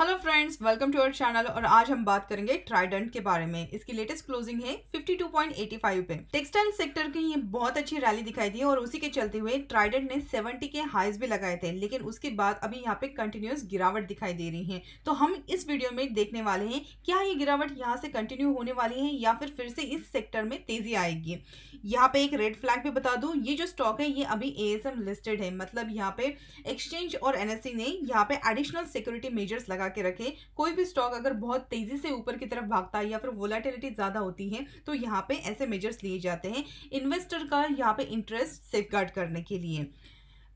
Hello friends, welcome to our channel. और आज हम बात करेंगे ट्राइडेंट के बारे में। इसकी लेटेस्ट क्लोजिंग है 52.85 पे। टेक्सटाइल सेक्टर की ये बहुत अच्छी रैली दिखाई दी और उसी के चलते हुए ट्राइडेंट ने 70 के हाईज भी लगाए थे, लेकिन उसके बाद अभी यहाँ पे कंटिन्यूअस गिरावट दिखाई दे रही है। तो हम इस वीडियो में देखने वाले हैं क्या ये गिरावट यहाँ से कंटिन्यू होने वाली है या फिर से इस सेक्टर में तेजी आएगी। यहाँ पे एक रेड फ्लैग भी बता दूं, ये जो स्टॉक है ये अभी ASM लिस्टेड है, मतलब यहाँ पे एक्सचेंज और NSE ने यहाँ पे एडिशनल सिक्योरिटी मेजर्स लगा के रखे। कोई भी स्टॉक अगर बहुत तेजी से ऊपर की तरफ भागता है या फिर वोलेटिलिटी ज्यादा होती है तो यहाँ पे ऐसे मेजर्स लिए जाते हैं इन्वेस्टर का यहाँ पे इंटरेस्ट सेफगार्ड करने के लिए।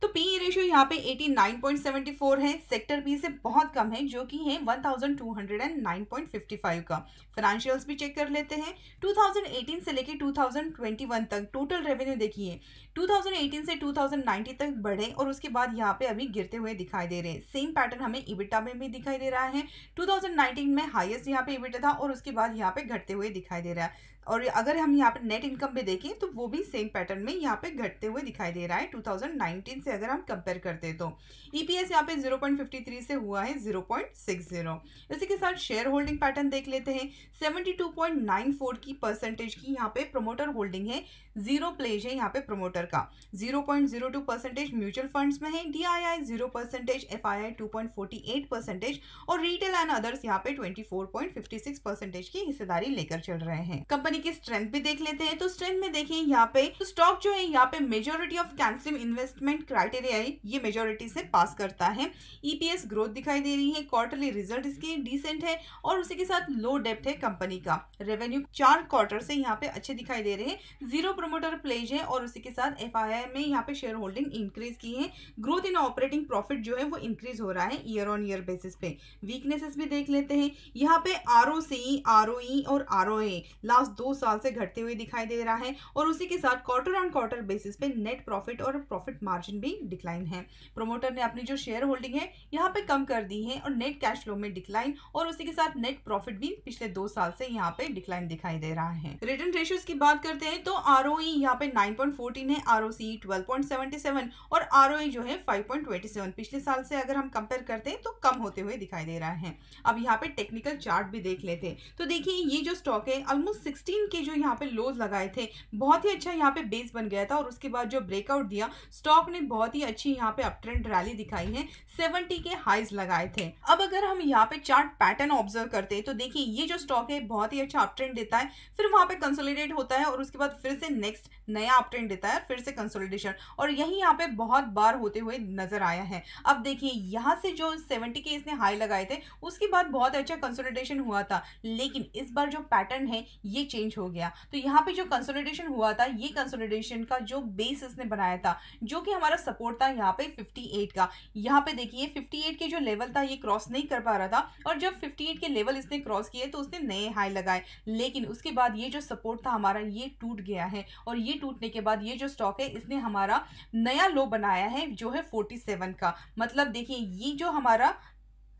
तो पीई रेशियो यहाँ पे 89.74 है, सेक्टर पी से बहुत कम है जो कि है 1209.55 का। फाइनेंशियल्स भी चेक कर लेते हैं। 2018 से लेके 2021 तक टोटल रेवेन्यू देखिए 2018 से 2019 तक बढ़े और उसके बाद यहाँ पे अभी गिरते हुए दिखाई दे रहे हैं। सेम पैटर्न हमें इबिटा में भी दिखाई दे रहा है। 2019 में हाईएस्ट यहाँ पे इबिटा था और उसके बाद यहाँ पे घटते हुए दिखाई दे रहा है। और अगर हम यहाँ पे नेट इनकम भी देखें तो वो भी सेम पैटर्न में यहाँ पे घटते हुए दिखाई दे रहा है 2019 से अगर हम कंपेयर करते हैं तो। EPS यहाँ पे 0.53 से हुआ है 0.60। इसी के साथ शेयर होल्डिंग पैटर्न देख लेते हैं। 72.94 की परसेंटेज की यहाँ पे प्रोमोटर होल्डिंग है, जीरो प्लेज है यहाँ पे प्रोमोटर का। 0.02% म्यूचुअल फंड्स में है, DII 0%, FII 2.48% और रिटेल एंड अदर्स यहाँ पे 24.56% की हिस्सेदारी लेकर चल रहे हैं। कंपनी की स्ट्रेंथ भी देख लेते हैं। तो स्ट्रेंथ में देखिए यहाँ पे तो स्टॉक जो है यहाँ पे majority of cancel investment criteria है, ये मेजोरिटी से पास करता है। EPS ग्रोथ दिखाई दे रही है, क्वार्टरली रिजल्ट इसके डिसेंट है और उसी के साथ लो डेप्ट है कंपनी का। रेवेन्यू 4 क्वार्टर से यहाँ पे अच्छे दिखाई दे रहे हैं, जीरो प्रोमोटर प्लेज है और उसी के साथ FII में यहाँ पे शेयर होल्डिंग इंक्रीज की है। ग्रोथ इन ऑपरेटिंग प्रॉफिट जो है वो इंक्रीज हो रहा है ईयर ऑन ईयर बेसिस पे। वीकनेसेस भी देख लेते हैं। यहाँ पे ROCE, ROE और ROA लास्ट 2 साल से घटते हुए दिखाई दे रहा है और उसी के साथ क्वार्टर ऑन क्वार्टर बेसिस पे नेट प्रॉफिट और प्रॉफिट मार्जिन भी डिक्लाइन है। प्रोमोटर ने अपनी जो शेयर होल्डिंग है यहाँ पे कम कर दी है और नेट कैश फ्लो में डिक्लाइन और उसी के साथ नेट प्रॉफिट भी पिछले 2 साल से यहाँ पे डिक्लाइन दिखाई दे रहा है। रिटर्न रेशियोज की बात करते हैं तो ROE यहाँ पे 9.14 है, ROCE 12.77 और ROA जो है 5.27 पिछले साल से अगर हम कंपेयर करते हैं तो कम होते हुए दिखाई दे रहा है। अब यहाँ पे टेक्निकल चार्ट भी देख लेते हैं। तो देखिए ये जो स्टॉक है ऑलमोस्ट 16 के जो यहाँ पे लोज लगाए थे, बहुत ही अच्छा यहाँ पे बेस बन गया था और उसके बाद जो ब्रेकआउट दिया स्टॉक ने बहुत ही अच्छी यहाँ पे अपट्रेंड रैली दिखाई है, 70 के हाईज लगाए थे। अब अगर हम यहाँ पे चार्ट पैटर्न ऑब्जर्व करते हैं तो देखिए ये जो स्टॉक है बहुत ही अच्छा अपट्रेंड देता है, फिर वहां पे कंसोलिडेट होता है और उसके बाद फिर से नेक्स्ट नया अपट्रेंड देता है, फिर से कंसोलिडेशन और यही यहाँ पे बहुत बार होते हुए नजर आया है। अब देखिए यहाँ से जो 70 के इसने हाई लगाए थे उसके बाद बहुत अच्छा कंसोलिडेशन हुआ था, लेकिन इस बार जो पैटर्न है ये चेंज हो गया। तो यहाँ पे जो कंसोलिडेशन हुआ था ये कंसोलिडेशन का जो बेस इसने बनाया था जो कि हमारा सपोर्ट था यहाँ पे 58 का, यहाँ पे देखिए 58 के जो लेवल था ये क्रॉस नहीं कर पा रहा था और जब 58 के लेवल इसने क्रॉस किए तो उसने नए हाई लगाए, लेकिन उसके बाद ये जो सपोर्ट था हमारा ये टूट गया है और ये टूटने के बाद ये जो स्टॉक है इसने हमारा नया लो बनाया है जो है 47 का। मतलब देखिए ये जो हमारा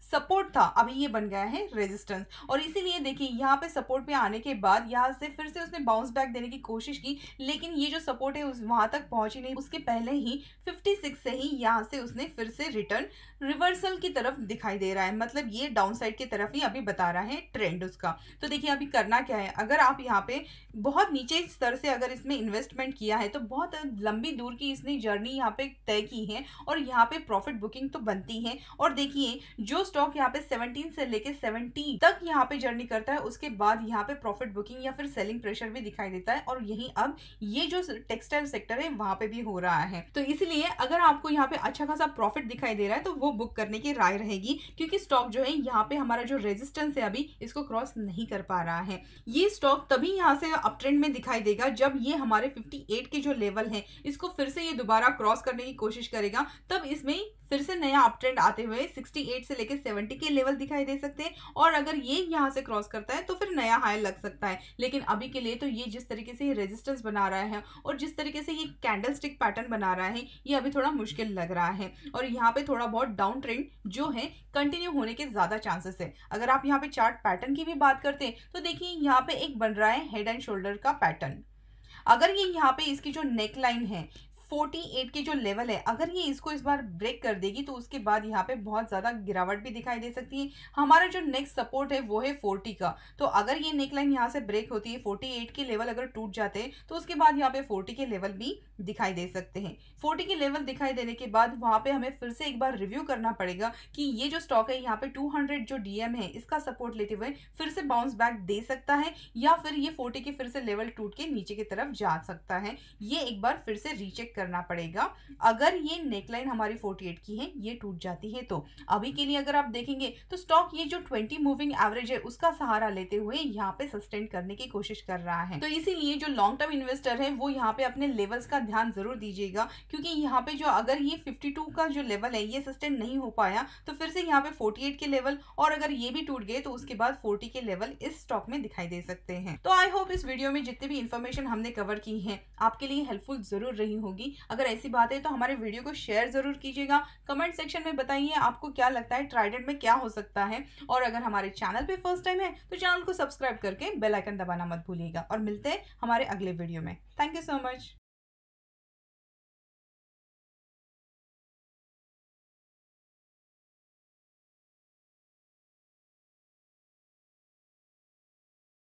सपोर्ट था अभी ये बन गया है रेजिस्टेंस और इसीलिए देखिए यहाँ पे सपोर्ट पे आने के बाद यहाँ से फिर से उसने बाउंस बैक देने की कोशिश की, लेकिन ये जो सपोर्ट है उस वहां तक पहुंची नहीं। उसके पहले ही 56 से ही यहाँ से उसने फिर से रिटर्न रिवर्सल की तरफ दिखाई दे रहा है, मतलब ये डाउन साइड की तरफ ही अभी बता रहा है ट्रेंड उसका। तो देखिए अभी करना क्या है, अगर आप यहाँ पे बहुत नीचे स्तर से अगर इसमें इन्वेस्टमेंट किया है तो बहुत लंबी दूर की इसने जर्नी यहाँ पे तय की है और यहाँ पे प्रॉफिट बुकिंग तो बनती है। और देखिए जो स्टॉक यहाँ पे 17 से लेके 70 तक यहाँ पे जर्नी करता है उसके बाद यहाँ पे प्रॉफिट बुकिंग या फिर सेलिंग प्रेशर भी दिखाई देता है और यही अब ये जो टेक्सटाइल सेक्टर है वहां पे भी हो रहा है। तो इसलिए अगर आपको यहाँ पे अच्छा खासा प्रॉफिट दिखाई दे रहा है तो वो बुक करने की राय रहेगी, क्योंकि स्टॉक जो है यहाँ पे हमारा जो रेजिस्टेंस है अभी इसको क्रॉस नहीं कर पा रहा है। ये स्टॉक तभी यहाँ से अपट्रेंड में दिखाई देगा जब ये हमारे 58 के जो लेवल है इसको फिर से ये दोबारा क्रॉस करने की कोशिश करेगा, तब इसमें फिर से नया अपट्रेंड आते हुए 68 से लेकर 70 के लेवल दिखाई दे सकते हैं और अगर ये यहाँ से क्रॉस करता है तो फिर नया हाई लग सकता है। लेकिन अभी के लिए तो ये जिस तरीके से रेजिस्टेंस बना रहा है और जिस तरीके से ये कैंडल स्टिक पैटर्न बना रहा है ये अभी थोड़ा मुश्किल लग रहा है और यहाँ पे थोड़ा बहुत डाउन ट्रेंड जो है कंटिन्यू होने के ज्यादा चांसेस है। अगर आप यहाँ पे चार्ट पैटर्न की भी बात करते हैं तो देखिए यहाँ पे एक बन रहा है हेड एंड शोल्डर का पैटर्न। अगर ये यहाँ पे इसकी जो नेक लाइन है 48 के जो लेवल है, अगर ये इसको इस बार ब्रेक कर देगी तो उसके बाद यहाँ पे बहुत ज़्यादा गिरावट भी दिखाई दे सकती है। हमारा जो नेक्स्ट सपोर्ट है वो है 40 का। तो अगर ये नेकलाइन यहाँ से ब्रेक होती है, 48 के लेवल अगर टूट जाते हैं तो उसके बाद यहाँ पे 40 के लेवल भी दिखाई दे सकते हैं। 40 के लेवल दिखाई देने के बाद वहाँ पे हमें फिर से एक बार रिव्यू करना पड़ेगा कि ये जो स्टॉक है यहाँ पे 200 जो डीएम है इसका सपोर्ट लेते हुए फिर से बाउंस बैक दे सकता है, या फिर ये 40 के फिर से लेवल टूट के नीचे की तरफ जा सकता है। ये एक बार फिर से रीचेक करना पड़ेगा। अगर ये नेकलाइन हमारी 48 की है ये टूट जाती है तो अभी के लिए अगर आप देखेंगे तो स्टॉक ये जो 20 मूविंग एवरेज है उसका सहारा लेते हुए यहाँ पे सस्टेन करने की कोशिश कर रहा है। तो इसीलिए जो लॉन्ग टर्म इन्वेस्टर है वो यहाँ पे अपने लेवल्स का ध्यान जरूर दीजिएगा, क्योंकि यहाँ पे जो अगर ये 52 का जो लेवल है ये सस्टेन नहीं हो पाया तो फिर से यहाँ पे 48 के लेवल, और अगर ये भी टूट गए तो उसके बाद 40 के लेवल इस स्टॉक में दिखाई दे सकते हैं। तो आई होप इस वीडियो में जितनी भी इंफॉर्मेशन हमने कवर की है आपके लिए हेल्पफुल जरूर रही होगी। अगर ऐसी बात है तो हमारे वीडियो को शेयर जरूर कीजिएगा। कमेंट सेक्शन में बताइए आपको क्या लगता है ट्राइडेंट में क्या हो सकता है, और अगर हमारे चैनल पे फर्स्ट टाइम है तो चैनल को सब्सक्राइब करके बेल आइकन दबाना मत भूलिएगा। और मिलते हैं हमारे अगले वीडियो में। Thank you so much.